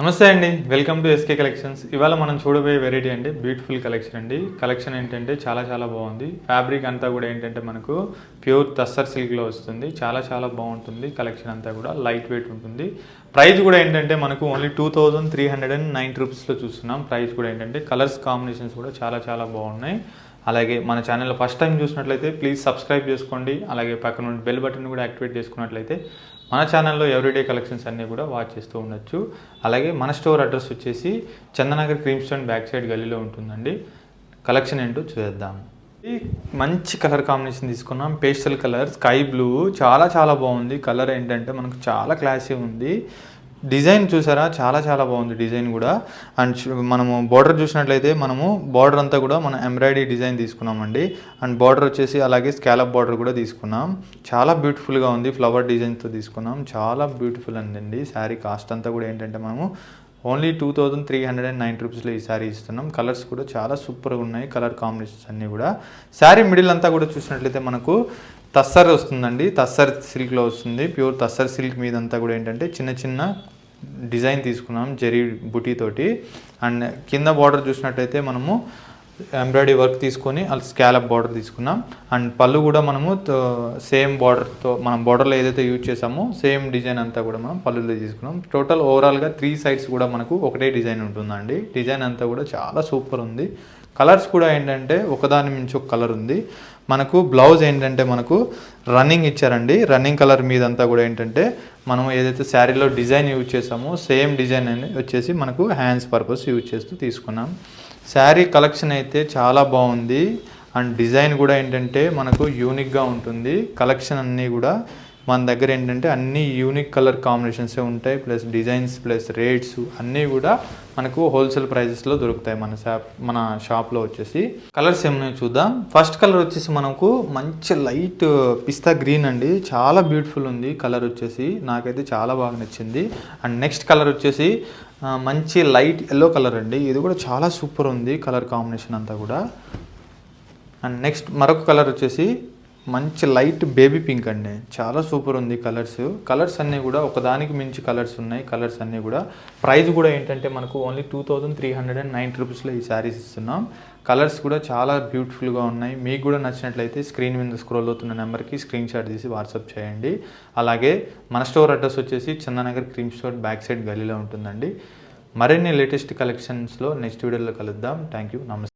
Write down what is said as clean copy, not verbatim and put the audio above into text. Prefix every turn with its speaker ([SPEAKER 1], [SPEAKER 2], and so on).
[SPEAKER 1] నమస్తే అండి, welcome to SK collections. ఇవాళ మనం చూడబోయే వెరైటీ అండి బ్యూటిఫుల్ కలెక్షన్ అండి. కలెక్షన్ ఏంటంటే చాలా బాగుంది. ఫ్యాబ్రిక్ అంతా కూడా ఏంటంటే మనకు ప్యూర్ తస్సర్ సిల్క్లో వస్తుంది. చాలా బాగుంటుంది. కలెక్షన్ అంతా కూడా లైట్ వెయిట్ ఉంటుంది. ప్రైస్ కూడా ఏంటంటే మనకు ఓన్లీ 2309 రూపీస్లో చూస్తున్నాం. ప్రైస్ కూడా ఏంటంటే కలర్స్ కాంబినేషన్స్ కూడా చాలా బాగున్నాయి. అలాగే మన ఛానల్లో ఫస్ట్ టైం చూసినట్లయితే ప్లీజ్ సబ్స్క్రైబ్ చేసుకోండి. అలాగే పక్కన ఉన్న బెల్ బటన్ కూడా యాక్టివేట్ చేసుకున్నట్లయితే మన ఛానల్లో ఎవ్రీడే కలెక్షన్స్ అన్నీ కూడా వాచ్ చేస్తూ ఉండొచ్చు. అలాగే మన స్టోర్ అడ్రస్ వచ్చేసి Chandanagar cream stone back side గల్లీలో ఉంటుందండి. కలెక్షన్ ఏంటో చూద్దాం. మంచి కలర్ కాంబినేషన్ తీసుకున్నాం. పేస్టల్ కలర్ స్కై బ్లూ చాలా బాగుంది. కలర్ ఏంటంటే మనకు చాలా క్లాసీ ఉంది. డిజైన్ చూసారా, చాలా బాగుంది డిజైన్ కూడా. అండ్ మనము బార్డర్ చూసినట్లయితే మనము బార్డర్ అంతా కూడా మనం ఎంబ్రాయిడరీ డిజైన్ తీసుకున్నామండి. అండ్ బార్డర్ వచ్చేసి అలాగే స్కాలప్ బార్డర్ కూడా తీసుకున్నాం. చాలా బ్యూటిఫుల్గా ఉంది. ఫ్లవర్ డిజైన్తో తీసుకున్నాం. చాలా బ్యూటిఫుల్ అండి. శారీ కాస్ట్ అంతా కూడా ఏంటంటే మనము ఓన్లీ 2309 రూపీస్లో ఈ శారీ ఇస్తున్నాం. కలర్స్ కూడా చాలా సూపర్గా ఉన్నాయి. కలర్ కాంబినేషన్స్ అన్నీ కూడా. శారీ మిడిల్ అంతా కూడా చూసినట్లయితే మనకు తస్సర్ వస్తుందండి. తస్సర్ సిల్క్లో వస్తుంది. ప్యూర్ తస్సర్ సిల్క్ మీద అంతా కూడా ఏంటంటే చిన్న డిజైన్ తీసుకున్నాం జరీ బుటీ తోటి. అండ్ కింద బార్డర్ చూసినట్టయితే మనము ఎంబ్రాయిడరీ వర్క్ తీసుకొని స్కాలప్ బార్డర్ తీసుకున్నాం. అండ్ పళ్ళు కూడా మనము సేమ్ బార్డర్తో మనం బార్డర్లో ఏదైతే యూజ్ చేసామో సేమ్ డిజైన్ అంతా కూడా మనం పళ్ళులో తీసుకున్నాం. టోటల్ ఓవరాల్గా 3 సైడ్స్ కూడా మనకు ఒకటే డిజైన్ ఉంటుందండి. డిజైన్ అంతా కూడా చాలా సూపర్ ఉంది. కలర్స్ కూడా ఏంటంటే ఒకదాని మించి ఒక కలర్ ఉంది. మనకు బ్లౌజ్ ఏంటంటే మనకు రన్నింగ్ ఇచ్చారండి. రన్నింగ్ కలర్ మీదంతా కూడా ఏంటంటే మనం ఏదైతే శారీలో డిజైన్ యూజ్ చేసామో సేమ్ డిజైన్ అని వచ్చేసి మనకు హ్యాండ్స్ పర్పస్ యూజ్ చేస్తూ తీసుకున్నాం. శారీ కలెక్షన్ అయితే చాలా బాగుంది. అండ్ డిజైన్ కూడా ఏంటంటే మనకు యూనిక్గా ఉంటుంది. కలెక్షన్ అన్నీ కూడా మన దగ్గర ఏంటంటే అన్ని యూనిక్ కలర్ కాంబినేషన్సే ఉంటాయి. ప్లస్ డిజైన్స్ ప్లస్ రేట్స్ అన్నీ కూడా మనకు హోల్సేల్ ప్రైజెస్లో దొరుకుతాయి మన షాప్లో వచ్చేసి. కలర్స్ ఏమైనా చూద్దాం. ఫస్ట్ కలర్ వచ్చేసి మనకు మంచి లైట్ పిస్తా గ్రీన్ అండి. చాలా బ్యూటిఫుల్ ఉంది కలర్ వచ్చేసి. నాకైతే చాలా బాగా నచ్చింది. అండ్ నెక్స్ట్ కలర్ వచ్చేసి మంచి లైట్ ఎల్లో కలర్ అండి. ఇది కూడా చాలా సూపర్ ఉంది కలర్ కాంబినేషన్ అంతా కూడా. అండ్ నెక్స్ట్ మరొక కలర్ వచ్చేసి మంచి లైట్ బేబీ పింక్ అండి. చాలా సూపర్ ఉంది కలర్స్ అన్నీ కూడా ఒకదానికి మించి కలర్స్ ఉన్నాయి. కలర్స్ అన్నీ కూడా ప్రైస్ కూడా ఏంటంటే మనకు ఓన్లీ 2309 రూపీస్లో ఈ శారీస్ ఇస్తున్నాం. కలర్స్ కూడా చాలా బ్యూటిఫుల్గా ఉన్నాయి. మీకు కూడా నచ్చినట్లయితే స్క్రీన్ మీద స్క్రోల్ అవుతున్న నెంబర్కి స్క్రీన్ షాట్ తీసి వాట్సాప్ చేయండి. అలాగే మన స్టోర్ అడ్రస్ వచ్చేసి Chandanagar cream store back side గల్లీలో ఉంటుందండి. మరిన్ని లేటెస్ట్ కలెక్షన్స్లో నెక్స్ట్ వీడియోలో కలుద్దాం. Thank you. నమస్తే.